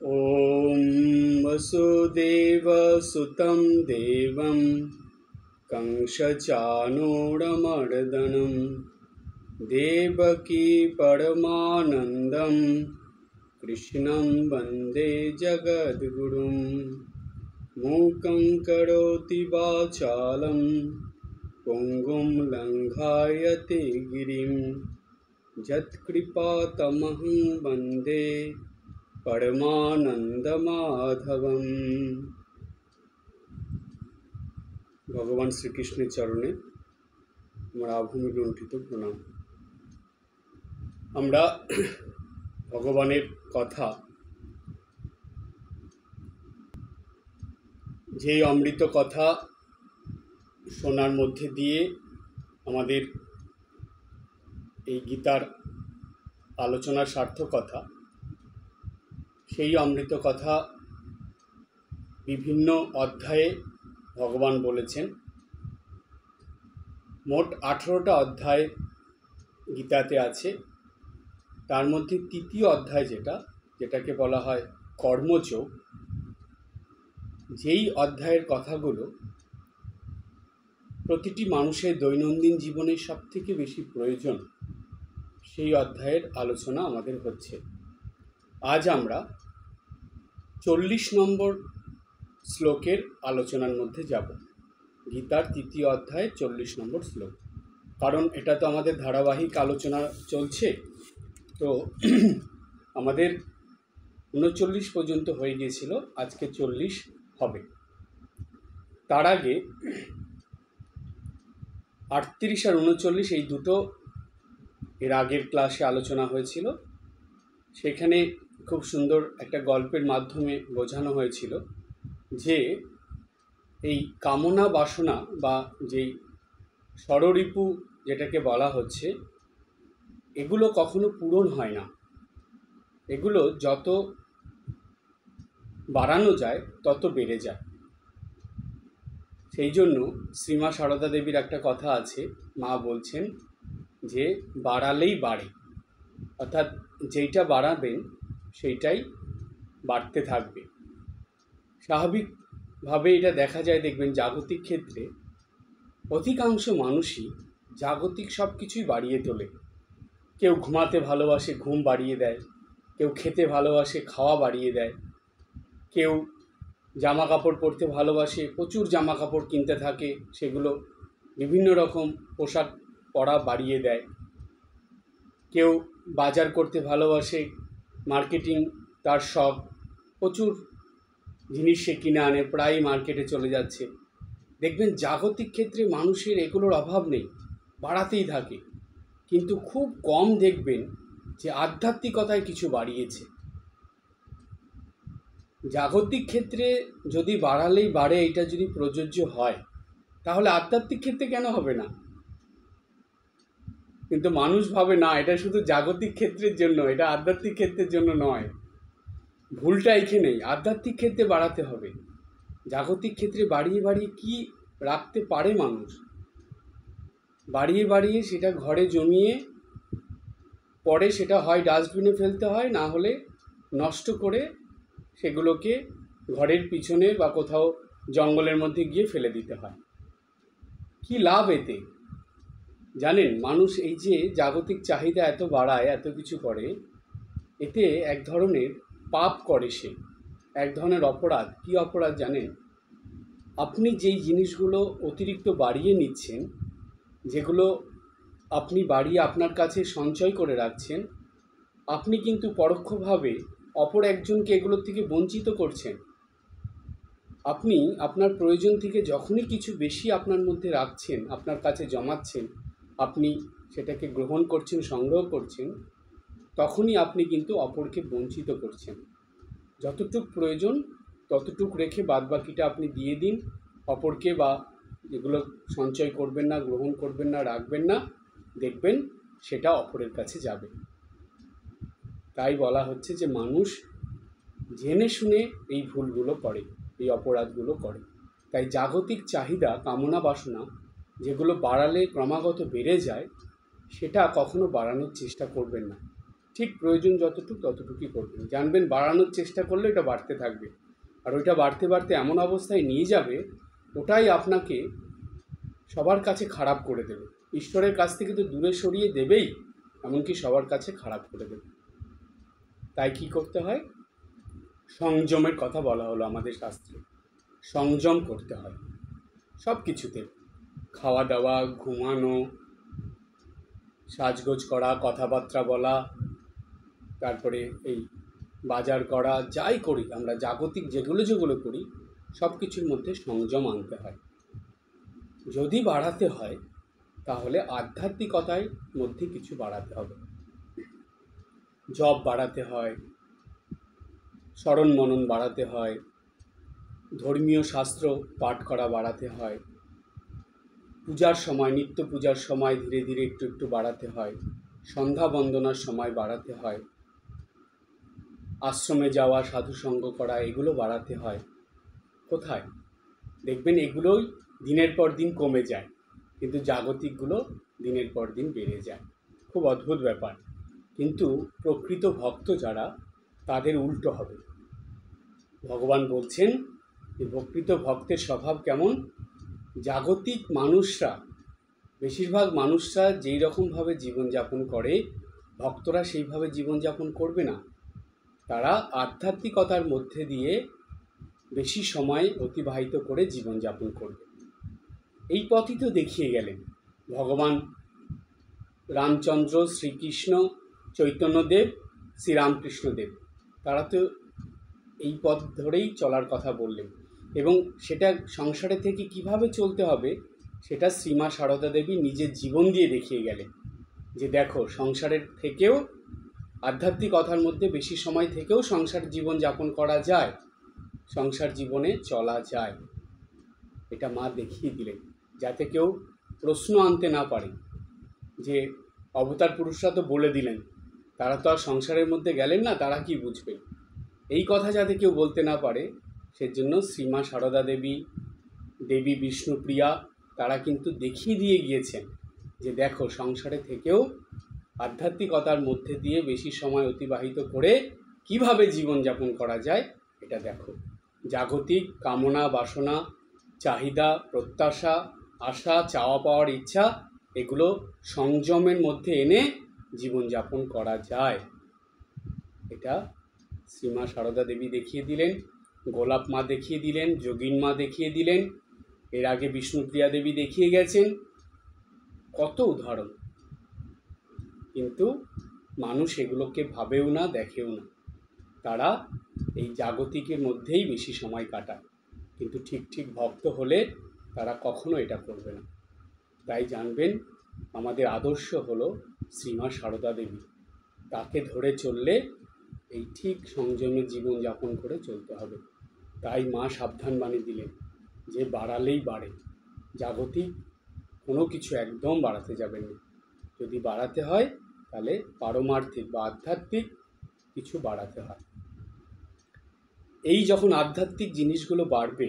ॐ वसुदेवसुतं देवं कंसचाणूरमर्दनं देवकी परमानन्दं कृष्णं वन्दे जगद्गुरुं मूकं करोति वाचालं पुङ्गुं लङ्घयते गिरिं यत्कृपातमहं वन्दे परमानंदमाधवम। भगवान श्रीकृष्णের চরণে আমার আভূমি লুণ্ঠিত প্রণাম। আমরা ভগবানের কথা, যেই অমৃত কথা শোনার মধ্যে দিয়ে আমাদের এই গীতার আলোচনার সার্থকতা, সেই অমৃত কথা বিভিন্ন অধ্যায়ে ভগবান বলেছেন। মোট 18টা অধ্যায় গীতাতে আছে। তার মধ্যে তৃতীয় অধ্যায় যেটাকে বলা হয় কর্মযোগ, যেই অধ্যায়ের কথাগুলো প্রতিটি মানুষের দৈনন্দিন জীবনে সবথেকে বেশি প্রয়োজন, সেই অধ্যায়ের আলোচনা আমাদের হচ্ছে। আজ আমরা 40 নম্বর শ্লোকের আলোচনার মধ্যে যাব। গীতার তৃতীয় অধ্যায় 40 নম্বর শ্লোক। কারণ এটা তো আমাদের ধারাবাহিক আলোচনা চলছে, তো আমাদের 39 পর্যন্ত হয়ে গিয়েছিল, আজকে 40 হবে। তার আগে 38 আর 39 এই দুটো এর আগের ক্লাসে আলোচনা হয়েছিল। সেখানে খুব সুন্দর একটা গল্পের মাধ্যমে বোঝানো হয়েছিল যে এই কামনা বাসনা বা যেই ষড়রিপু যেটাকে বলা হচ্ছে, এগুলো কখনো পূরণ হয় না। এগুলো যত বাড়ানো যায় তত বেড়ে যায়। সেই জন্য শ্রীমা সারদা দেবীর একটা কথা আছে, মা বলছেন যে বাড়ালেই বাড়ে, অর্থাৎ যেইটা বাড়াবেন সেইটাই বাড়তে থাকবে। স্বাভাবিকভাবে এটা দেখা যায়, দেখবেন জাগতিক ক্ষেত্রে অধিকাংশ মানুষই জাগতিক সব কিছুই বাড়িয়ে তোলে। কেউ ঘুমাতে ভালোবাসে, ঘুম বাড়িয়ে দেয়। কেউ খেতে ভালোবাসে, খাওয়া বাড়িয়ে দেয়। কেউ জামা কাপড় পরতে ভালোবাসে, প্রচুর জামা কাপড় কিনতে থাকে, সেগুলো বিভিন্ন রকম পোশাক পরা বাড়িয়ে দেয়। কেউ বাজার করতে ভালোবাসে, মার্কেটিং তার শখ, প্রচুর জিনিস সে কিনে আনে, প্রায় মার্কেটে চলে যাচ্ছে। দেখবেন জাগতিক ক্ষেত্রে মানুষের এগুলোর অভাব নেই, বাড়াতেই থাকে। কিন্তু খুব কম দেখবেন যে আধ্যাত্মিকতায় কিছু বাড়িয়েছে। জাগতিক ক্ষেত্রে যদি বাড়ালেই বাড়ে, এটা যদি প্রযোজ্য হয়, তাহলে আধ্যাত্মিক ক্ষেত্রে কেন হবে না? কিন্তু মানুষ ভাবে না, এটা শুধু জাগতিক ক্ষেত্রের জন্য, এটা আধ্যাত্মিক ক্ষেত্রের জন্য নয়। ভুলটা এখানেই, আধ্যাত্মিক ক্ষেত্রে বাড়াতে হবে। জাগতিক ক্ষেত্রে বাড়িয়ে বাড়িয়ে কি রাখতে পারে মানুষ? বাড়িয়ে বাড়িয়ে সেটা ঘরে জমিয়ে পরে সেটা হয় ডাস্টবিনে ফেলতে হয়, না হলে নষ্ট করে সেগুলোকে ঘরের পিছনে বা কোথাও জঙ্গলের মধ্যে গিয়ে ফেলে দিতে হয়। কি লাভ এতে? জানেন, মানুষ এই যে জাগতিক চাহিদা এত বাড়ায়, এত কিছু করে, এতে এক ধরনের পাপ করে সে, এক ধরনের অপরাধ। কি অপরাধ জানেন? আপনি যেই জিনিসগুলো অতিরিক্ত বাড়িয়ে নিচ্ছেন, যেগুলো আপনি বাড়িয়ে আপনার কাছে সঞ্চয় করে রাখছেন, আপনি কিন্তু পরোক্ষভাবে অপর একজনকে এগুলোর থেকে বঞ্চিত করছেন। আপনি আপনার প্রয়োজন থেকে যখনই কিছু বেশি আপনার মধ্যে রাখছেন, আপনার কাছে জমাচ্ছেন, আপনি সেটাকে গ্রহণ করছেন, সংগ্রহ করছেন, তখনই আপনি কিন্তু অপরকে বঞ্চিত করছেন। যতটুক প্রয়োজন ততটুক রেখে বাদবাকিটা আপনি দিয়ে দিন অপরকে, বা যেগুলো সঞ্চয় করবেন না, গ্রহণ করবেন না, রাখবেন না, দেখবেন সেটা অপরের কাছে যাবে। তাই বলা হচ্ছে যে মানুষ জেনে শুনে এই ভুলগুলো করে, এই অপরাধগুলো করে। তাই জাগতিক চাহিদা, কামনা বাসনা যেগুলো বাড়ালে ক্রমাগত বেড়ে যায়, সেটা কখনো বাড়ানোর চেষ্টা করবেন না। ঠিক প্রয়োজন যতটুকু ততটুকুই করবেন। জানবেন বাড়ানোর চেষ্টা করলে এটা বাড়তে থাকবে, আর ওইটা বাড়তে বাড়তে এমন অবস্থায় নিয়ে যাবে, ওটাই আপনাকে সবার কাছে খারাপ করে দেবে। ঈশ্বরের কাছ থেকে তো দূরে সরিয়ে দেবেই, এমনকি সবার কাছে খারাপ করে দেবে। তাই কি করতে হয়? সংযমের কথা বলা হলো আমাদের শাস্ত্রে। সংযম করতে হয় সব কিছুতে, খাওয়া দাওয়া, ঘুমানো, সাজগোজ করা, কথাবার্তা বলা, তারপরে এই বাজার করা, যাই করি আমরা জাগতিক যেগুলো করি সব কিছুর মধ্যে সংযম আনতে হয়। যদি বাড়াতে হয় তাহলে আধ্যাত্মিকতার মধ্যে কিছু বাড়াতে হবে। জপ বাড়াতে হয়, স্মরণ মনন বাড়াতে হয়, ধর্মীয় শাস্ত্র পাঠ করা বাড়াতে হয়, পূজার সময়, নিত্য পূজার সময় ধীরে ধীরে একটু একটু বাড়াতে হয়, সন্ধ্যা বন্দনার সময় বাড়াতে হয়, আশ্রমে যাওয়া, সাধুসঙ্গ করা, এগুলো বাড়াতে হয়। কোথায় দেখবেন এগুলোই দিনের পর দিন কমে যায়, কিন্তু জাগতিকগুলো দিনের পর দিন বেড়ে যায়। খুব অদ্ভুত ব্যাপার। কিন্তু প্রকৃত ভক্ত যারা, তাদের উল্টো হবে। ভগবান বলছেন যে প্রকৃত ভক্তের স্বভাব কেমন? জাগতিক মানুষরা, বেশিরভাগ মানুষরা যেই রকমভাবে জীবনযাপন করে, ভক্তরা সেইভাবে জীবনযাপন করবে না। তারা আধ্যাত্মিকতার মধ্যে দিয়ে বেশি সময় অতিবাহিত করে জীবনযাপন করবে। এই পথই তো দেখিয়ে গেলেন ভগবান রামচন্দ্র, শ্রীকৃষ্ণ, চৈতন্যদেব, শ্রীরামকৃষ্ণদেব। তারা তো এই পথ ধরেই চলার কথা বললেন, এবং সেটা সংসারে থেকে কিভাবে চলতে হবে সেটা শ্রীমা সারদা দেবী নিজের জীবন দিয়ে দেখিয়ে গেলেন। যে দেখো, সংসারের থেকেও, আধ্যাত্মিকতার মধ্যে বেশি সময় থেকেও সংসার জীবন যাপন করা যায়, সংসার জীবনে চলা যায়। এটা মা দেখিয়ে দিলেন, যাতে কেউ প্রশ্ন আনতে না পারে যে অবতার পুরুষরা তো বলে দিলেন, তারা তো আর সংসারের মধ্যে গেলেন না, তারা কি বুঝবেন। এই কথা যাতে কেউ বলতে না পারে, সেজন্য শ্রীমা সারদা দেবী, দেবী বিষ্ণুপ্রিয়া, তারা কিন্তু দেখিয়ে দিয়ে গিয়েছেন যে দেখো, সংসারে থেকেও আধ্যাত্মিকতার মধ্যে দিয়ে বেশি সময় অতিবাহিত করে কিভাবে জীবনযাপন করা যায় এটা দেখো। জাগতিক কামনা, বাসনা, চাহিদা, প্রত্যাশা, আশা, চাওয়া পাওয়ার ইচ্ছা, এগুলো সংযমের মধ্যে এনে জীবনযাপন করা যায়। এটা শ্রীমা সারদা দেবী দেখিয়ে দিলেন, গোলাপ মা দেখিয়ে দিলেন, যোগিন মা দেখিয়ে দিলেন, এর আগে বিষ্ণুপ্রিয়া দেবী দেখিয়ে গেছেন। কত উদাহরণ, কিন্তু মানুষ এগুলোকে ভাবেও না, দেখেও না। তারা এই জাগতিকের মধ্যেই বেশি সময় কাটায়, কিন্তু ঠিক ঠিক ভক্ত হলে তারা কখনো এটা করবে না। তাই জানবেন, আমাদের আদর্শ হলো শ্রীমা সারদা দেবী। তাকে ধরে চললে এই ঠিক সংযমে জীবনযাপন করে চলতে হবে। তাই মা সাবধান বাণী দিলেন যে বাড়ালেই বাড়ে, জাগতিক কোনো কিছু একদম বাড়াতে যাবেন না। যদি বাড়াতে হয় তাহলে পারমার্থিক বা আধ্যাত্মিক কিছু বাড়াতে হয়। এই যখন আধ্যাত্মিক জিনিসগুলো বাড়বে,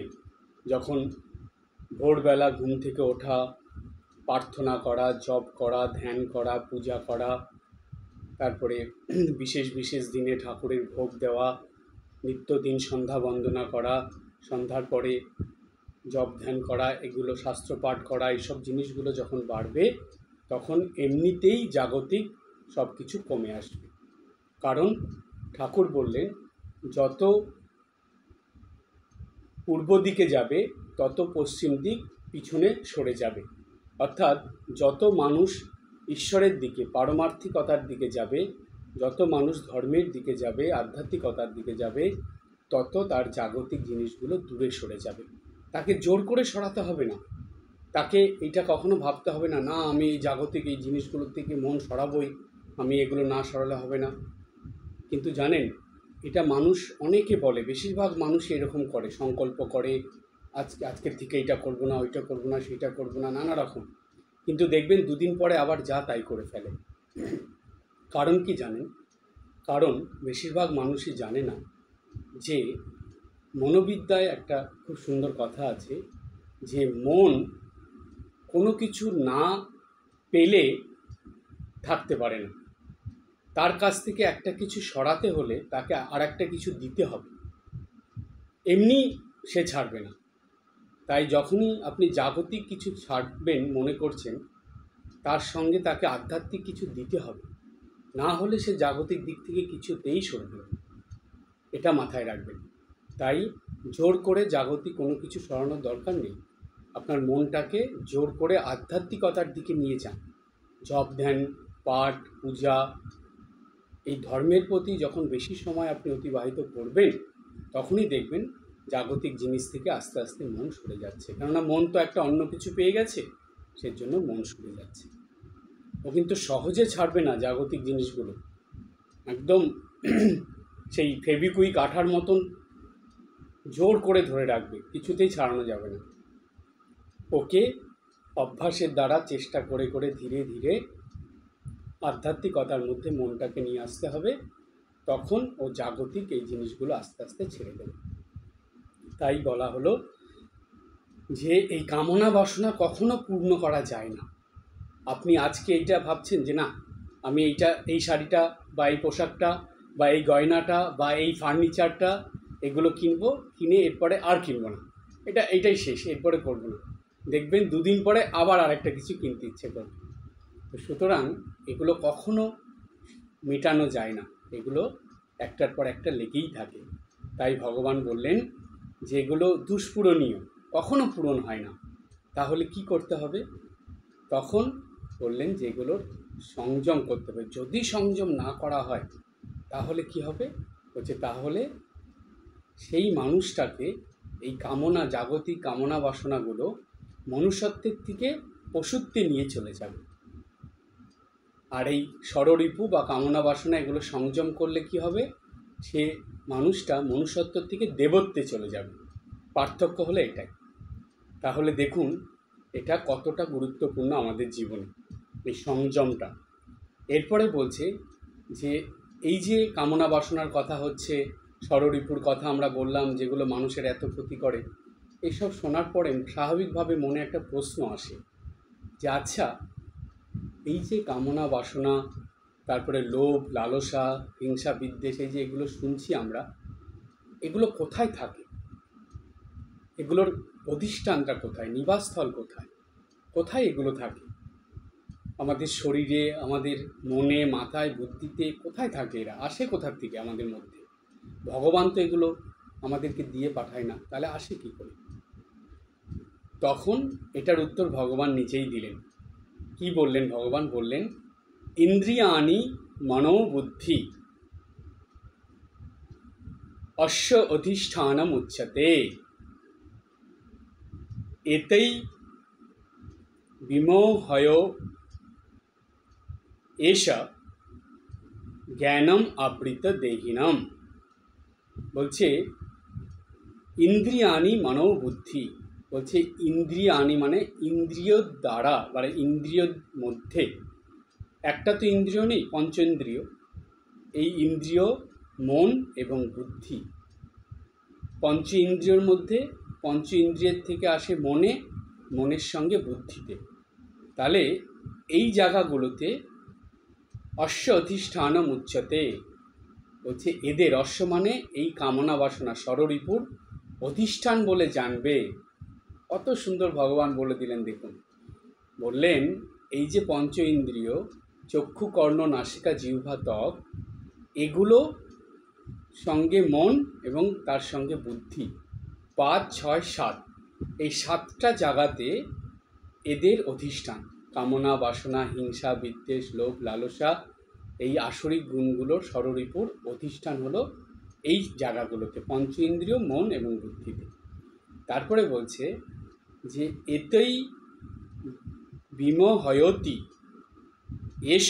যখন ভোরবেলা ঘুম থেকে ওঠা, প্রার্থনা করা, জপ করা, ধ্যান করা, পূজা করা, তারপরে বিশেষ বিশেষ দিনে ঠাকুরের ভোগ দেওয়া, নিত্যদিন সন্ধ্যা বন্দনা করা, সন্ধ্যার পরে জপ ধ্যান করা, এগুলো শাস্ত্রপাঠ করা, এইসব জিনিসগুলো যখন বাড়বে, তখন এমনিতেই জাগতিক সব কিছু কমে আসবে। কারণ ঠাকুর বললেন, যত পূর্ব দিকে যাবে তত পশ্চিম দিক পিছনে সরে যাবে। অর্থাৎ যত মানুষ ঈশ্বরের দিকে, পারমার্থিকতার দিকে যাবে, যত মানুষ ধর্মের দিকে যাবে, আধ্যাত্মিকতার দিকে যাবে, তত তার জাগতিক জিনিসগুলো দূরে সরে যাবে। তাকে জোর করে সরাতে হবে না, তাকে এটা কখনো ভাবতে হবে না, না আমি এই জাগতিক এই জিনিসগুলোর থেকে মন সরাবই, আমি এগুলো না সরালে হবে না। কিন্তু জানেন, এটা মানুষ অনেকে বলে, বেশিরভাগ মানুষই এরকম করে, সংকল্প করে আজকের থেকে এটা করব না, ওইটা করব না, সেটা করব না, নানা রকম। কিন্তু দেখবেন দুদিন পরে আবার যা তাই করে ফেলে। কারণ কি জানেন? কারণ বেশিরভাগ মানুষই জানে না যে মনোবিদ্যায় একটা খুব সুন্দর কথা আছে, যে মন কোনো কিছু না পেলে থাকতে পারে না। তার কাছ থেকে একটা কিছু সরাতে হলে তাকে আর একটা কিছু দিতে হবে, এমনি সে ছাড়বে না। তাই যখনই আপনি জাগতিক কিছু ছাড়বেন মনে করছেন, তার সঙ্গে তাকে আধ্যাত্মিক কিছু দিতে হবে, না হলে সে জাগতিক দিক থেকে কিছুতেই সরবে না, এটা মাথায় রাখবেন। তাই জোর করে জাগতিক কোনো কিছু সরানোর দরকার নেই। আপনার মনটাকে জোর করে আধ্যাত্মিকতার দিকে নিয়ে যান। জপ ধ্যান, পাঠ, পূজা, এই ধর্মের প্রতি যখন বেশি সময় আপনি অতিবাহিত করবেন, তখনই দেখবেন জাগতিক জিনিস থেকে আস্তে আস্তে মন সরে যাচ্ছে। কেননা মন তো একটা অন্য কিছু পেয়ে গেছে, সেজন্য মন সরে যাচ্ছে। ও কিন্তু সহজে ছাড়বে না জাগতিক জিনিসগুলো, একদম সেই ফেভিকুইক আঠার মতন জোর করে ধরে রাখবে, কিছুতেই ছাড়ানো যাবে না। ওকে অভ্যাসের দ্বারা চেষ্টা করে করে ধীরে ধীরে আধ্যাত্মিকতার মধ্যে মনটাকে নিয়ে আসতে হবে, তখন ও জাগতিক এই জিনিসগুলো আস্তে আস্তে ছেড়ে দেবে। তাই বলা হলো যে এই কামনা বাসনা কখনো পূর্ণ করা যায় না। আপনি আজকে এইটা ভাবছেন যে না, আমি এই শাড়িটা বা এই পোশাকটা বা এই গয়নাটা বা এই ফার্নিচারটা এগুলো কিনে এরপরে আর কিনবো না, এইটাই শেষ, এরপরে করবো না। দেখবেন দুদিন পরে আবার আরেকটা কিছু কিনতে ইচ্ছে করবে। তো সুতরাং এগুলো কখনো মেটানো যায় না, এগুলো একটার পর একটা লেগেই থাকে। তাই ভগবান বললেন যে এগুলো দুষ্পূরণীয়, কখনো পূরণ হয় না। তাহলে কি করতে হবে? তখন বললেন যে এগুলোর সংযম করতে হবে। যদি সংযম না করা হয় তাহলে কি হবে? বলছে তাহলে সেই মানুষটাকে এই কামনা, জাগতিক কামনা বাসনাগুলো মনুষ্যত্বের থেকে পশুত্বে নিয়ে চলে যাবে। আর এই ষড়রিপু বা কামনা বাসনা এগুলো সংযম করলে কি হবে? সে মানুষটা মনুষ্যত্ব থেকে দেবত্বে চলে যাবে। পার্থক্য হলো এটাই। তাহলে দেখুন এটা কতটা গুরুত্বপূর্ণ আমাদের জীবনে, এই সংযমটা। এরপরে বলছে যে এই যে কামনা বাসনার কথা হচ্ছে, ষড়রিপুর কথা আমরা বললাম, যেগুলো মানুষের এত ক্ষতি করে, এইসব শোনার পরে স্বাভাবিকভাবে মনে একটা প্রশ্ন আসে যে আচ্ছা, এই যে কামনা বাসনা, তারপরে লোভ, লালসা, হিংসা, বিদ্বেষ, এই যে এগুলো শুনছি আমরা, এগুলো কোথায় থাকে? এগুলোর অধিষ্ঠানটা কোথায়? নিবাসস্থল কোথায়? কোথায় এগুলো থাকে? আমাদের শরীরে, আমাদের মনে, মাথায়, বুদ্ধিতে কোথায় থাকে? এরা আসে কোথার থেকে আমাদের মধ্যে? ভগবান তো এগুলো আমাদেরকে দিয়ে পাঠায় না, তাহলে আসে কী করে? তখন এটার উত্তর ভগবান নিজেই দিলেন। কি বললেন ভগবান? বললেন ইন্দ্রিয়াণি মনোবুদ্ধি অশ্ব অধিষ্ঠানম উচ্যতে এতৈ বিমোহয় এষ জ্ঞানম আবৃত দেহিনম। বলছে ইন্দ্রিয়াণি মনোবুদ্ধি, বলছে ইন্দ্রিয়াণি মানে ইন্দ্রিয় দ্বারা, মানে ইন্দ্রিয়র মধ্যে, একটা তো ইন্দ্রিয় নেই, পঞ্চেন্দ্রিয়। এই ইন্দ্রিয় মন এবং বুদ্ধি, পঞ্চ ইন্দ্রিয়র মধ্যে, পঞ্চ ইন্দ্রিয়ের থেকে আসে মনে, মনের সঙ্গে বুদ্ধিতে। তাহলে এই জায়গাগুলোতে অশ্ব অধিষ্ঠানম উচ্যতে, বলছে এদের, অশ্ব মানে এই কামনা বাসনা ষড়রিপুর অধিষ্ঠান বলে জানবে। কত সুন্দর ভগবান বলে দিলেন দেখুন। বললেন এই যে পঞ্চ ইন্দ্রিয়, চক্ষু, কর্ণ, নাসিকা, জিহ্বা, ত্বক, এগুলো সঙ্গে মন এবং তার সঙ্গে বুদ্ধি, 5, 6, 7, এই 7টা জায়গাতে এদের অধিষ্ঠান। কামনা বাসনা, হিংসা, বিদ্বেষ, লোভ, লালসা, এই আসরিক গুণগুলোর ষড়রিপুর অধিষ্ঠান হলো এই জায়গাগুলোতে, পঞ্চ ইন্দ্রিয়, মন এবং বুদ্ধিতে। তারপরে বলছে যে এতই বিমোহয়তি এষ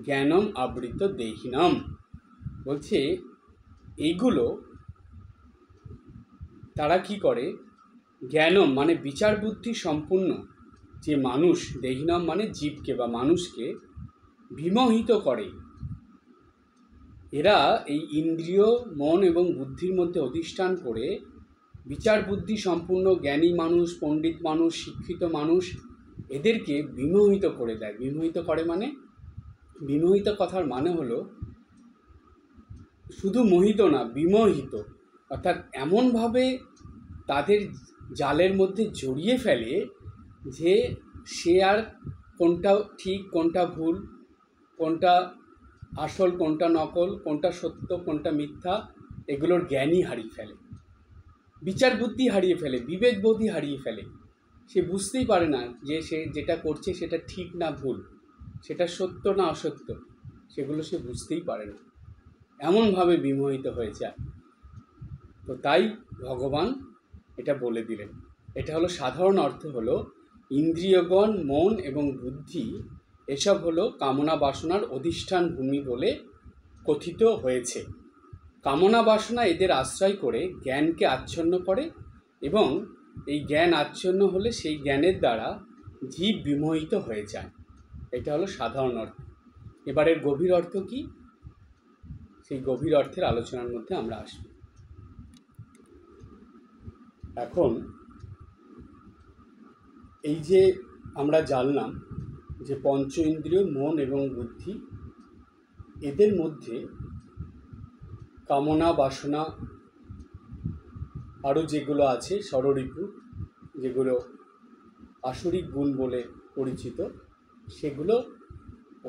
জ্ঞানম আবৃত দেহিনম। বলছে এইগুলো তারা কি করে? জ্ঞানম মানে বিচার বুদ্ধি সম্পূর্ণ যে মানুষ, দেহিনম মানে জীবকে বা মানুষকে বিমোহিত করে। এরা এই ইন্দ্রিয়, মন এবং বুদ্ধির মধ্যে অধিষ্ঠান করে বিচার বুদ্ধি সম্পূর্ণ জ্ঞানী মানুষ, পণ্ডিত মানুষ, শিক্ষিত মানুষ, এদেরকে বিমোহিত করে দেয়। বিমোহিত করে মানে বিমোহিত কথার মানে হলো শুধু মোহিত না, বিমোহিত, অর্থাৎ এমনভাবে তাদের জালের মধ্যে জড়িয়ে ফেলে যে সে আর কোনটা ঠিক কোনটা ভুল, কোনটা আসল কোনটা নকল, কোনটা সত্য কোনটা মিথ্যা, এগুলোর জ্ঞানই হারিয়ে ফেলে, বিচার বুদ্ধি হারিয়ে ফেলে, বিবেক বোধই হারিয়ে ফেলে। সে বুঝতেই পারে না যে সে যেটা করছে সেটা ঠিক না ভুল, সেটা সত্য না অসত্য, সেগুলো সে বুঝতেই পারে না, এমনভাবে বিমোহিত হয়ে যায়। তো তাই ভগবান এটা বলে দিলেন। এটা হলো সাধারণ অর্থ হলো ইন্দ্রিয়গণ, মন এবং বুদ্ধি এসব হলো কামনা বাসনার অধিষ্ঠান ভূমি বলে কথিত হয়েছে। কামনা বাসনা এদের আশ্রয় করে জ্ঞানকে আচ্ছন্ন করে এবং এই জ্ঞান আচ্ছন্ন হলে সেই জ্ঞানের দ্বারা জীব বিমোহিত হয়ে যায়। এটা হলো সাধারণ অর্থ। এবারের গভীর অর্থ কি, সেই গভীর অর্থের আলোচনার মধ্যে আমরা আসব। এখন এই যে আমরা জানলাম যে পঞ্চ ইন্দ্রিয়, মন এবং বুদ্ধি, এদের মধ্যে কামনা বাসনা আরও যেগুলো আছে ষড়রিপু, যেগুলো আসরিক গুণ বলে পরিচিত, সেগুলো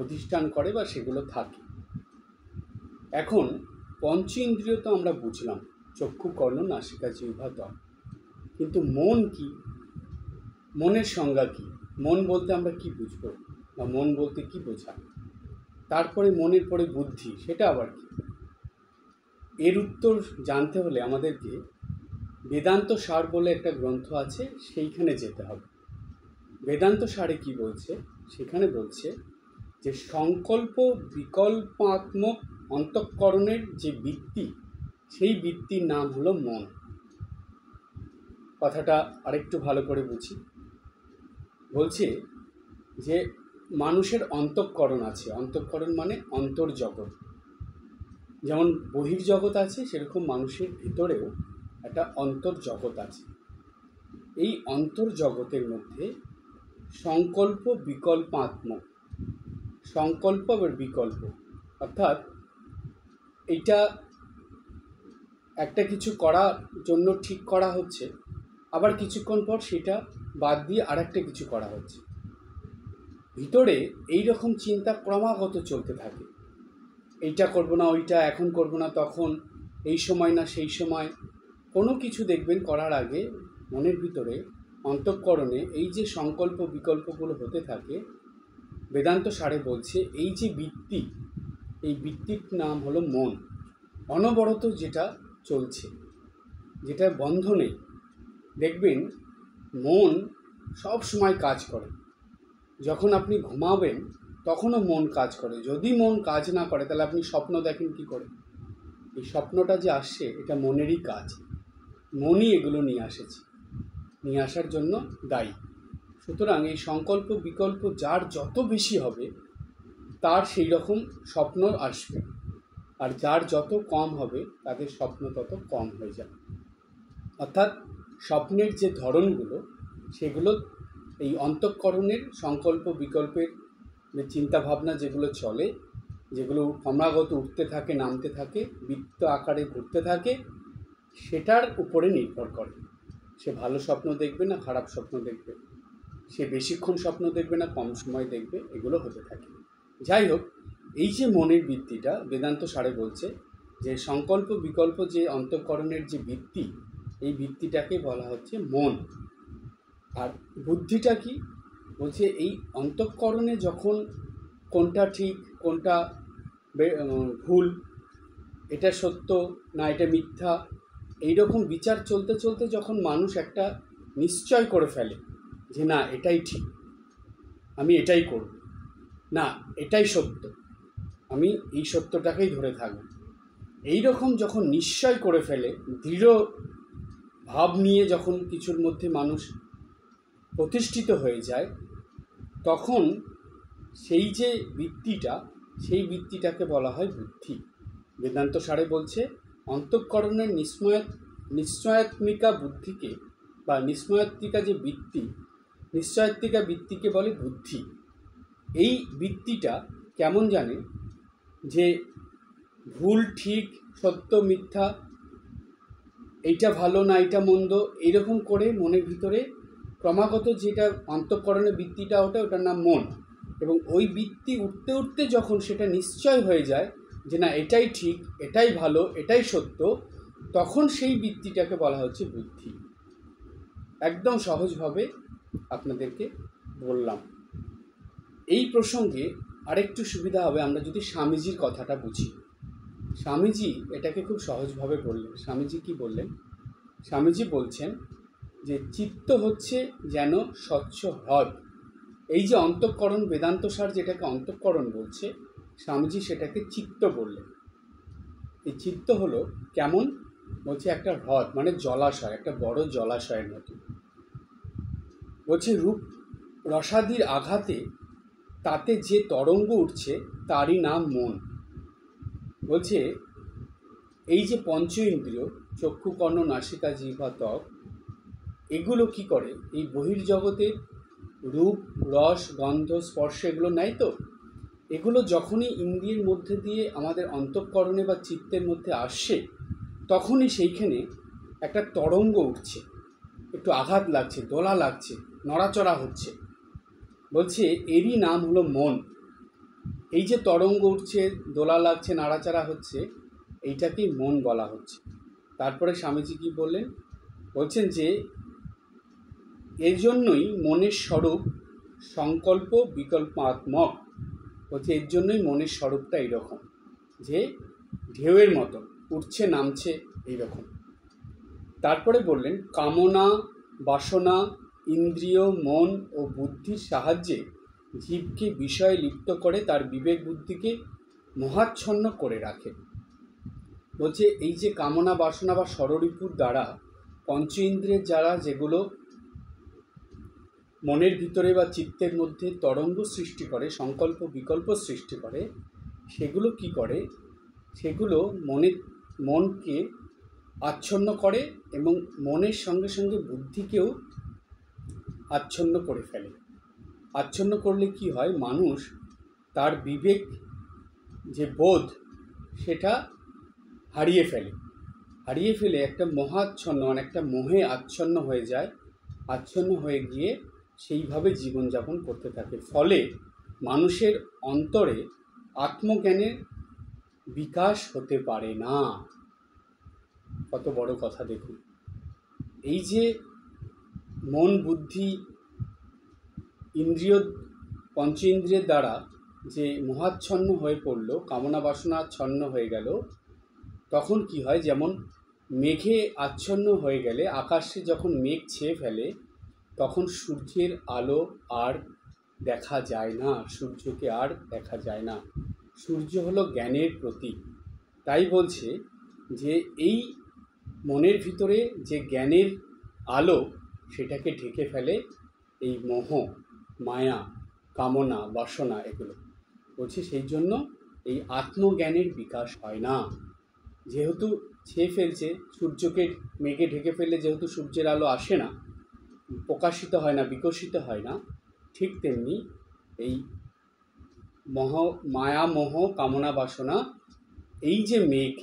অধিষ্ঠান করে বা সেগুলো থাকে। এখন পঞ্চ ইন্দ্রিয় তো আমরা বুঝলাম, চক্ষু, কর্ণ, নাসিকা, জিহ্বা, ত্বক। কিন্তু মন কি? মনের সংজ্ঞা কি? মন বলতে আমরা কি বুঝবো বা মন বলতে কি বোঝায়? তারপরে মনের পরে বুদ্ধি, সেটা আবার কি? এর উত্তর জানতে হলে আমাদেরকে বেদান্ত সার বলে একটা গ্রন্থ আছে, সেইখানে যেতে হবে। বেদান্ত সারে কি বলছে? সেখানে বলছে যে সংকল্প বিকল্পাত্মক অন্তঃকরণের যে বৃত্তি, সেই বৃত্তির নাম হলো মন। কথাটা আরেকটু ভালো করে বুঝি। বলছে যে মানুষের অন্তঃকরণ আছে, অন্তঃকরণ মানে অন্তর্জগৎ। যেমন বহির্জগৎ আছে, সেরকম মানুষের ভিতরেও একটা অন্তর্জগৎ আছে। এই অন্তর্জগতের মধ্যে সংকল্প বিকল্পাত্মক, সংকল্প আবার বিকল্প, অর্থাৎ এইটা একটা কিছু করার জন্য ঠিক করা হচ্ছে, আবার কিছুক্ষণ পর সেটা বাদ দিয়ে আরেকটা কিছু করা হচ্ছে। ভিতরে এই রকম চিন্তা ক্রমাগত চলতে থাকে, এইটা করব না ওইটা, এখন করব না তখন, এই সময় না সেই সময়। কোনো কিছু দেখবেন করার আগে মনের ভিতরে অন্তঃকরণে এই যে সংকল্প বিকল্পগুলো হতে থাকে, বেদান্ত সারে বলছে এই যে বৃত্তি, এই বৃত্তির নাম হলো মন। অনবরত যেটা চলছে, যেটা বন্ধ নেই। দেখবেন মন সব সময় কাজ করে। যখন আপনি ঘুমাবেন তখনও মন কাজ করে। যদি মন কাজ না করে তাহলে আপনি স্বপ্ন দেখেন কি করে? এই স্বপ্নটা যে আসছে এটা মনেরই কাজ, মনই এগুলো নিয়ে আসার জন্য দায়ী। সুতরাং এই সংকল্প বিকল্প যার যত বেশি হবে তার সেই রকম স্বপ্ন আসবে, আর যার যত কম হবে তাদের স্বপ্ন তত কম হয়ে যাবে। অর্থাৎ স্বপ্নের যে ধরনগুলো, সেগুলো এই অন্তঃকরণের সংকল্প বিকল্পের যে চিন্তাভাবনা যেগুলো চলে, যেগুলো ক্রমাগত উঠতে থাকে নামতে থাকে, বৃত্ত আকারে ঘুরতে থাকে, সেটার উপরে নির্ভর করে। সে ভালো স্বপ্ন দেখবে না খারাপ স্বপ্ন দেখবে, সে বেশিক্ষণ স্বপ্ন দেখবে না কম সময় দেখবে, এগুলো হতে থাকে। যাই হোক, এই যে মনের বৃত্তিটা বেদান্ত সারে বলছে যে সংকল্প বিকল্প যে অন্তঃকরণের যে বৃত্তি, এই বৃত্তিটাকে বলা হচ্ছে মন। আর বুদ্ধিটা কি? বলছে এই অন্তঃকরণে যখন কোনটা ঠিক কোনটা ভুল, এটা সত্য না এটা মিথ্যা, এইরকম বিচার চলতে চলতে যখন মানুষ একটা নিশ্চয় করে ফেলে যে না এটাই ঠিক, আমি এটাই করব, না এটাই সত্য, আমি এই সত্যটাকেই ধরে থাকব, এই রকম যখন নিশ্চয় করে ফেলে, দৃঢ় ভাব নিয়ে যখন কিছুর মধ্যে মানুষ প্রতিষ্ঠিত হয়ে যায়, তখন সেই যে বৃত্তিটা, সেই বৃত্তিটাকে বলা হয় বুদ্ধি। বেদান্ত সারে বলছে অন্তঃকরণের নিশ্চয়াত্মিকা বুদ্ধিকে বা নিশ্চয়াত্মিকা যে বৃত্তি, নিশ্চয়াত্মিকা বৃত্তিকে বলে বুদ্ধি। এই বৃত্তিটা কেমন জানে যে ভুল ঠিক সত্য মিথ্যা, এইটা ভালো না এইটা মন্দ, এইরকম করে মনের ভিতরে ক্রমাগত যেটা অন্তঃকরণের বৃত্তিটা ওটার নাম মন। এবং ওই বৃত্তি উঠতে উঠতে যখন সেটা নিশ্চয় হয়ে যায় যে না এটাই ঠিক, এটাই ভালো, এটাই সত্য, তখন সেই বৃত্তিটাকে বলা হচ্ছে বুদ্ধি। একদম সহজভাবে আপনাদেরকে বললাম। এই প্রসঙ্গে আরেকটু সুবিধা হবে আমরা যদি স্বামীজির কথাটা বুঝি। স্বামীজি এটাকে খুব সহজভাবে বললেন। স্বামীজি কি বললেন? স্বামীজি বলছেন যে চিত্ত হচ্ছে যেন স্বচ্ছ হ্রদ। এই যে অন্তঃকরণ, বেদান্তসার যেটাকে অন্তঃকরণ বলছে, স্বামীজি সেটাকে চিত্ত বললেন। এই চিত্ত হলো কেমন? বলছে একটা হ্রদ, মানে জলাশয়, একটা বড় জলাশয়ের মতো। বলছে রূপ রসাদির আঘাতে তাতে যে তরঙ্গ উঠছে তারই নাম মন। বলছে এই যে পঞ্চ ইন্দ্রিয়, চক্ষু কর্ণ নাসিকা জিহ্বা ত্বক, এগুলো কি করে? এই বহির্জগতের রূপ রস গন্ধ স্পর্শ এগুলো নেয় তো, এগুলো যখনই ইন্দ্রিয়ের মধ্যে দিয়ে আমাদের অন্তঃকরণে বা চিত্তের মধ্যে আসছে, তখনই সেইখানে একটা তরঙ্গ উঠছে, একটু আঘাত লাগছে, দোলা লাগছে, নড়াচড়া হচ্ছে। বলছে এরই নাম হলো মন। এই যে তরঙ্গ উঠছে, দোলা লাগছে, নাড়াচাড়া হচ্ছে, এইটাকেই মন বলা হচ্ছে। তারপরে স্বামীজি কি বললেন? বলছেন যে এর জন্যই মনের স্বরূপ সংকল্প বিকল্পাত্মক। বলছে এর জন্যই মনের স্বরূপটা এইরকম, যে ঢেউয়ের মতো উঠছে নামছে এইরকম। তারপরে বললেন কামনা বাসনা ইন্দ্রিয় মন ও বুদ্ধির সাহায্যে জীবকে বিষয়ে লিপ্ত করে তার বিবেক বুদ্ধিকে মহাচ্ছন্ন করে রাখে। বলছে এই যে কামনা বাসনা বা ষড়রিপুর দ্বারা পঞ্চ ইন্দ্রিয়ের যারা যেগুলো মনের ভিতরে বা চিত্তের মধ্যে তরঙ্গ সৃষ্টি করে, সংকল্প বিকল্প সৃষ্টি করে, সেগুলো কি করে? সেগুলো মনকে আচ্ছন্ন করে এবং মনের সঙ্গে সঙ্গে বুদ্ধিকেও আচ্ছন্ন করে ফেলে। আচ্ছন্ন করলে কি হয়? মানুষ তার বিবেক যে বোধ সেটা হারিয়ে ফেলে একটা মহাচ্ছন্ন, মানে একটা মোহে আচ্ছন্ন হয়ে যায়। আচ্ছন্ন হয়ে গিয়ে সেইভাবে জীবনযাপন করতে থাকে। ফলে মানুষের অন্তরে আত্মজ্ঞানের বিকাশ হতে পারে না। কত বড় কথা দেখুন। এই যে মন বুদ্ধি ইন্দ্রিয়, পঞ্চ ইন্দ্রিয়ের দ্বারা যে মহাচ্ছন্ন হয়ে পড়ল, কামনা বাসনা আচ্ছন্ন হয়ে গেল, তখন কি হয়? যেমন মেঘে আচ্ছন্ন হয়ে গেলে, আকাশে যখন মেঘ ছেয়ে ফেলে, তখন সূর্যের আলো আর দেখা যায় না, সূর্যকে আর দেখা যায় না। সূর্য হলো জ্ঞানের প্রতীক। তাই বলছে যে এই মনের ভিতরে যে জ্ঞানের আলো, সেটাকে ঢেকে ফেলে এই মোহ মায়া কামনা বাসনা এগুলো। বলছে সেই জন্য এই আত্মজ্ঞানের বিকাশ হয় না। যেহেতু ছেয়ে ফেলছে, সূর্যকে মেঘে ঢেকে ফেললে যেহেতু সূর্যের আলো আসে না, প্রকাশিত হয় না, বিকশিত হয় না, ঠিক তেমনি এই মায়া মোহ কামনা বাসনা, এই যে মেঘ,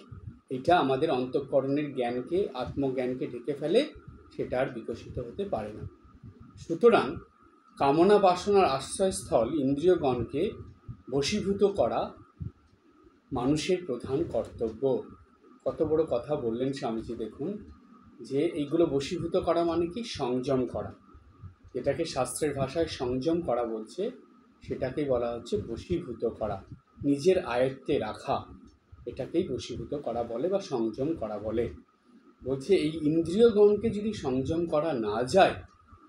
এটা আমাদের অন্তঃকরণের জ্ঞানকে, আত্মজ্ঞানকে ঢেকে ফেলে, সেটা আর বিকশিত হতে পারে না। সুতরাং কামনা বাসনার আশ্রয়স্থল ইন্দ্রিয়গণকে বশীভূত করা মানুষের প্রধান কর্তব্য। কত বড় কথা বললেন স্বামীজি দেখুন, যে এইগুলো বশীভূত করা মানে কি? সংযম করা। যেটাকে শাস্ত্রের ভাষায় সংযম করা বলছে, সেটাকেই বলা হচ্ছে বশীভূত করা, নিজের আয়ত্তে রাখা, এটাকেই বশীভূত করা বলে বা সংযম করা বলে। বলছে এই ইন্দ্রিয়গণকে যদি সংযম করা না যায়,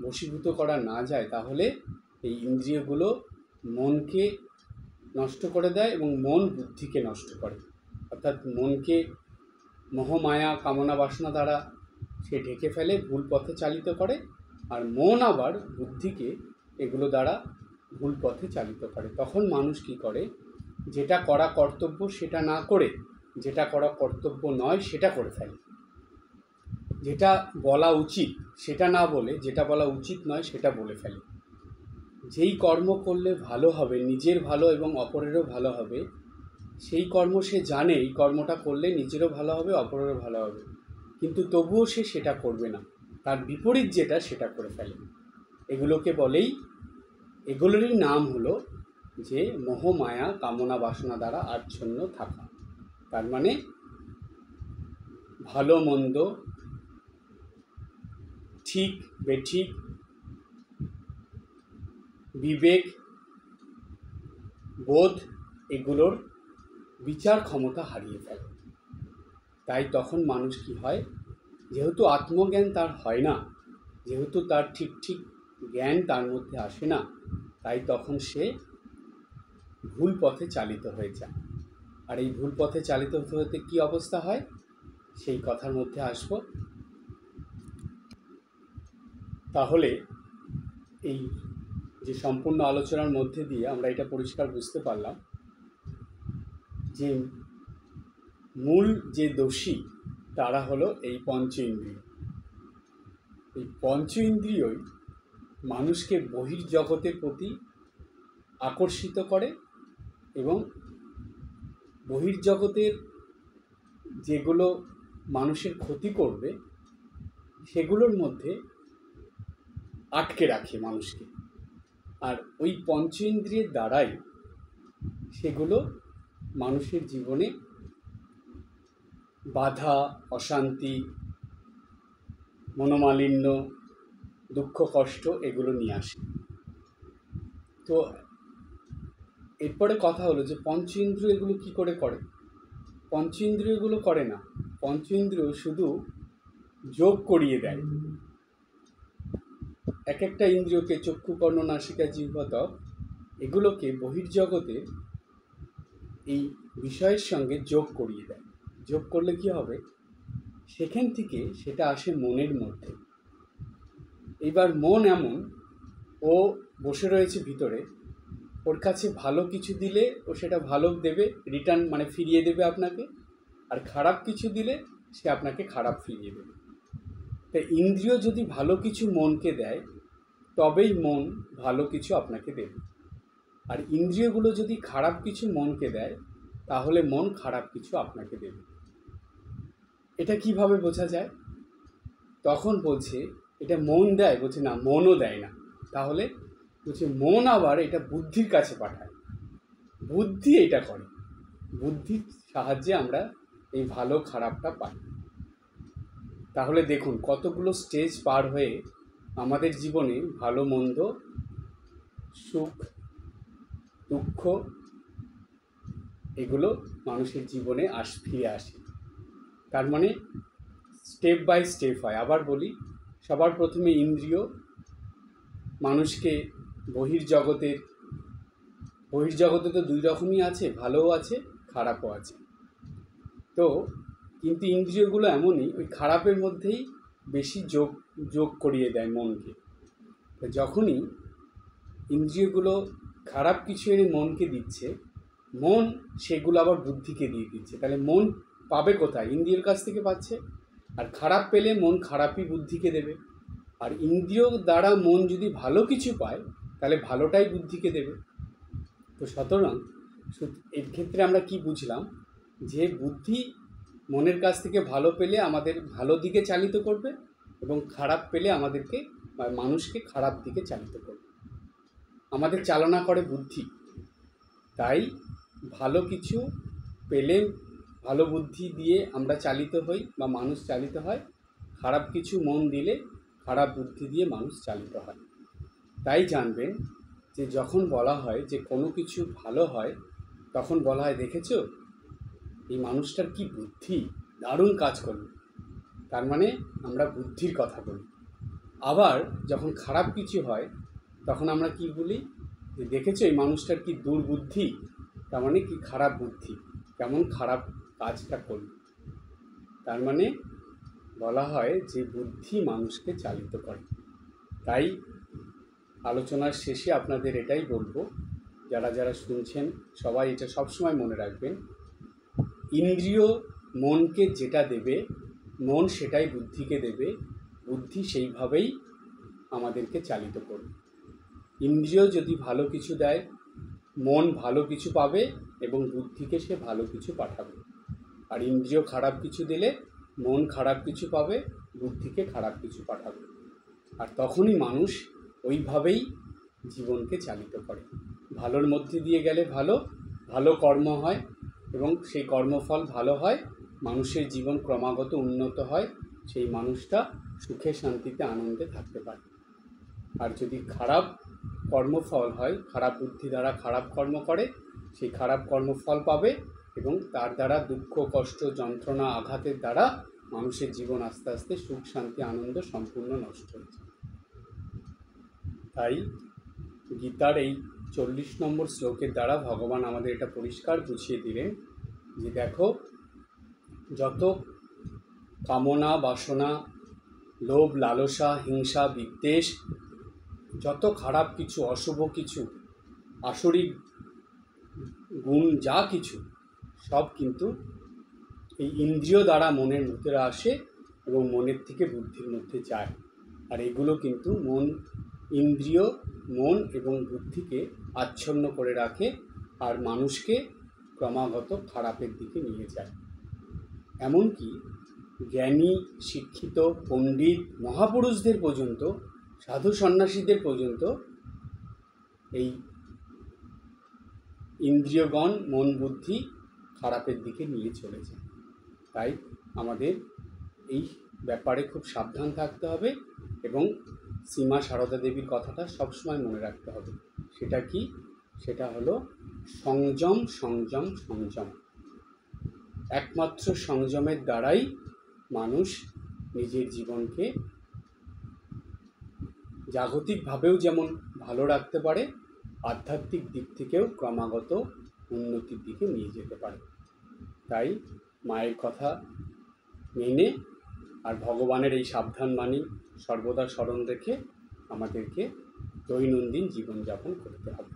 বশীভূত করা না যায়, তাহলে এই ইন্দ্রিয়গুলো মনকে নষ্ট করে দেয় এবং মন বুদ্ধিকে নষ্ট করে। অর্থাৎ মনকে মোহমায়া কামনা বাসনা দ্বারা সে ঢেকে ফেলে, ভুল পথে চালিত করে, আর মন আবার বুদ্ধিকে এগুলো দ্বারা ভুল পথে চালিত করে। তখন মানুষ কি করে? যেটা করা কর্তব্য সেটা না করে, যেটা করা কর্তব্য নয় সেটা করে ফেলে। যেটা বলা উচিত সেটা না বলে, যেটা বলা উচিত নয় সেটা বলে ফেলে। যেই কর্ম করলে ভালো হবে, নিজের ভালো এবং অপরেরও ভালো হবে, সেই কর্ম সে জানে এই কর্মটা করলে নিজেরও ভালো হবে, অপরেরও ভালো হবে, কিন্তু তবুও সে সেটা করবে না, তার বিপরীত যেটা সেটা করে ফেলে। এগুলোরই নাম হলো যে মোহ মায়া কামনা বাসনা দ্বারা আচ্ছন্ন থাকা। তার মানে ভালো মন্দ, ঠিক বেঠিক, বিবেক বোধ, এগুলোর বিচার ক্ষমতা হারিয়ে ফেলে। তাই তখন মানুষ কি হয়, যেহেতু আত্মজ্ঞান তার হয় না, যেহেতু তার ঠিক ঠিক জ্ঞান তার মধ্যে আসে না, তাই তখন সে ভুল পথে চালিত হয়ে যায়। আর এই ভুল পথে চালিত হতে হতে কী অবস্থা হয়, সেই কথার মধ্যে আসব। তাহলে এই যে সম্পূর্ণ আলোচনার মধ্যে দিয়ে আমরা এটা পরিষ্কার বুঝতে পারলাম যে মূল যে দোষী তারা হলো এই পঞ্চ ইন্দ্রিয়। এই পঞ্চ ইন্দ্রিয়ই মানুষকে বহির্জগতের প্রতি আকর্ষিত করে এবং বহির্জগতের যেগুলো মানুষের ক্ষতি করবে সেগুলোর মধ্যে আটকে রাখে মানুষকে। আর ওই পঞ্চ ইন্দ্রিয়ের দ্বারাই সেগুলো মানুষের জীবনে বাধা, অশান্তি, মনোমালিন্য, দুঃখ কষ্ট এগুলো নিয়ে আসে। তো এরপরে কথা হলো যে পঞ্চ ইন্দ্রিয় এগুলো কী করে করে। পঞ্চ ইন্দ্রিয়গুলো করে না, পঞ্চ ইন্দ্রিয় শুধু যোগ করিয়ে দেয়। এক একটা ইন্দ্রিয়কে, চক্ষু কর্ণ নাসিকা জিহ্বা ত্বক, এগুলোকে বহির্জগতের এই বিষয়ের সঙ্গে যোগ করিয়ে দেয়। যোগ করলে কি হবে, সেখান থেকে সেটা আসে মনের মধ্যে। এবার মন এমন, ও বসে রয়েছে ভিতরে, ওর কাছে ভালো কিছু দিলে ও সেটা ভালো দেবে, রিটার্ন মানে ফিরিয়ে দেবে আপনাকে, আর খারাপ কিছু দিলে সে আপনাকে খারাপ ফিরিয়ে দেবে। তাই ইন্দ্রিয় যদি ভালো কিছু মনকে দেয় তবেই মন ভালো কিছু আপনাকে দেবে, আর ইন্দ্রিয়গুলো যদি খারাপ কিছু মনকে দেয় তাহলে মন খারাপ কিছু আপনাকে দেবে। এটা কিভাবে বোঝা যায়? তখন বলছে এটা মন দেয়, বলছে না মনও দেয় না। তাহলে বলছে মন আবার এটা বুদ্ধির কাছে পাঠায়, বুদ্ধি এটা করে, বুদ্ধির সাহায্যে আমরা এই ভালো খারাপটা পাই। তাহলে দেখুন কতগুলো স্টেজ পার হয়ে আমাদের জীবনে ভালো মন্দ, সুখ দুঃখ এগুলো মানুষের জীবনে ফিরে আসে। তার মানে স্টেপ বাই স্টেপ হয়। আবার বলি, সবার প্রথমে ইন্দ্রিয় মানুষকে বহির্জগতে তো দুই রকমই আছে, ভালোও আছে খারাপও আছে। তো কিন্তু ইন্দ্রিয়গুলো এমনই, ওই খারাপের মধ্যেই বেশি যোগ করিয়ে দেয় মনকে। তো যখনই ইন্দ্রিয়গুলো খারাপ কিছু এনে মনকে দিচ্ছে, মন সেগুলো আবার বুদ্ধিকে দিয়ে দিচ্ছে। তাহলে মন পাবে কোথায়? ইন্দ্রিয়ের কাছ থেকে পাচ্ছে। আর খারাপ পেলে মন খারাপই বুদ্ধিকে দেবে। আর ইন্দ্রিয় দ্বারা মন যদি ভালো কিছু পায় তাহলে ভালোটাই বুদ্ধিকে দেবে। তো সুতরাং এর ক্ষেত্রে আমরা কি বুঝলাম, যে বুদ্ধি মনের কাছ থেকে ভালো পেলে আমাদের ভালো দিকে চালিত করবে এবং খারাপ পেলে আমাদেরকে মানুষকে খারাপ দিকে চালিত করবে। আমাদের চালনা করে বুদ্ধি। তাই ভালো কিছু পেলে ভালো বুদ্ধি দিয়ে আমরা চালিত হই বা মানুষ চালিত হয়, খারাপ কিছু মন দিলে খারাপ বুদ্ধি দিয়ে মানুষ চালিত হয়। তাই জানবেন যে যখন বলা হয় যে কোনো কিছু ভালো হয় তখন বলা হয় দেখেছো এই মানুষটার কি বুদ্ধি, দারুণ কাজ করলো। তার মানে আমরা বুদ্ধির কথা বলি। আবার যখন খারাপ কিছু হয় তখন আমরা কি বলি, যে দেখেছো এই মানুষটার কি দুর্বুদ্ধি, তার মানে কি খারাপ বুদ্ধি, কেমন খারাপ কাজটা করল। তার মানে বলা হয় যে বুদ্ধি মানুষকে চালিত করে। তাই আলোচনার শেষে আপনাদের এটাই বলবো, যারা যারা শুনছেন সবাই এটা সবসময় মনে রাখবেন, ইন্দ্রিয় মনকে যেটা দেবে মন সেটাই বুদ্ধিকে দেবে, বুদ্ধি সেইভাবেই আমাদেরকে চালিত করবে। ইন্দ্রিয় যদি ভালো কিছু দেয়, মন ভালো কিছু পাবে এবং বুদ্ধিকে সে ভালো কিছু পাঠাবে। আর ইন্দ্রিয় খারাপ কিছু দিলে মন খারাপ কিছু পাবে, বুদ্ধিকে খারাপ কিছু পাঠাবে। আর তখনই মানুষ ওইভাবেই জীবনকে চালিত করে। ভালোর মধ্যে দিয়ে গেলে ভালো ভালো কর্ম হয় এবং সেই কর্মফল ভালো হয়, মানুষের জীবন ক্রমাগত উন্নত হয়, সেই মানুষটা সুখে শান্তিতে আনন্দে থাকতে পারে। আর যদি খারাপ কর্মফল হয়, খারাপ বুদ্ধি দ্বারা খারাপ কর্ম করে, সেই খারাপ কর্মফল পাবে এবং তার দ্বারা দুঃখ কষ্ট যন্ত্রণা আঘাতের দ্বারা মানুষের জীবন আস্তে আস্তে সুখ শান্তি আনন্দ সম্পূর্ণ নষ্ট হয়েছে। তাই গীতার এই 40 নম্বর শ্লোকের দ্বারা ভগবান আমাদের এটা পরিষ্কার বুঝিয়ে দিলেন যে দেখো, যত কামনা বাসনা লোভ লালসা হিংসা বিদ্বেষ যত খারাপ কিছু অশুভ কিছু আসরিক গুণ যা কিছু সব কিন্তু এই ইন্দ্রিয় দ্বারা মনের ভিতরে আসে এবং মনের থেকে বুদ্ধির মধ্যে যায়। আর এগুলো কিন্তু ইন্দ্রিয় মন এবং বুদ্ধিকে আচ্ছন্ন করে রাখে আর মানুষকে ক্রমাগত খারাপের দিকে নিয়ে যায়। এমনকি জ্ঞানী শিক্ষিত পণ্ডিত মহাপুরুষদের পর্যন্ত, সাধু সন্ন্যাসীদের পর্যন্ত এই ইন্দ্রিয়গণ মন বুদ্ধি খারাপের দিকে নিয়ে চলেছে। তাই আমাদের এই ব্যাপারে খুব সাবধান থাকতে হবে এবং শ্রীমা সারদা দেবীর কথাটা সবসময় মনে রাখতে হবে। সেটা কি? সেটা হলো সংযম সংযম সংযম। একমাত্র সংযমের দ্বারাই মানুষ নিজের জীবনকে জাগতিকভাবেও যেমন ভালো রাখতে পারে, আধ্যাত্মিক দিক থেকেও ক্রমাগত উন্নতির দিকে নিয়ে যেতে পারে। তাই মায়ের কথা মেনে আর ভগবানের এই সাবধান বাণী সর্বদা স্মরণ রেখে আমাদেরকে দৈনন্দিন জীবনযাপন করতে হবে।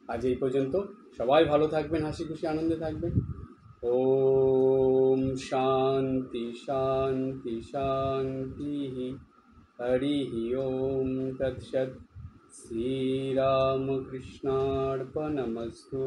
আজ এই পর্যন্ত। সবাই ভালো থাকবেন, হাসি খুশি আনন্দে থাকবেন। ওম শান্তি শান্তি শান্তি। হরি ওম তৎসৎ। শ্রীরামকৃষ্ণার্পণমস্তু।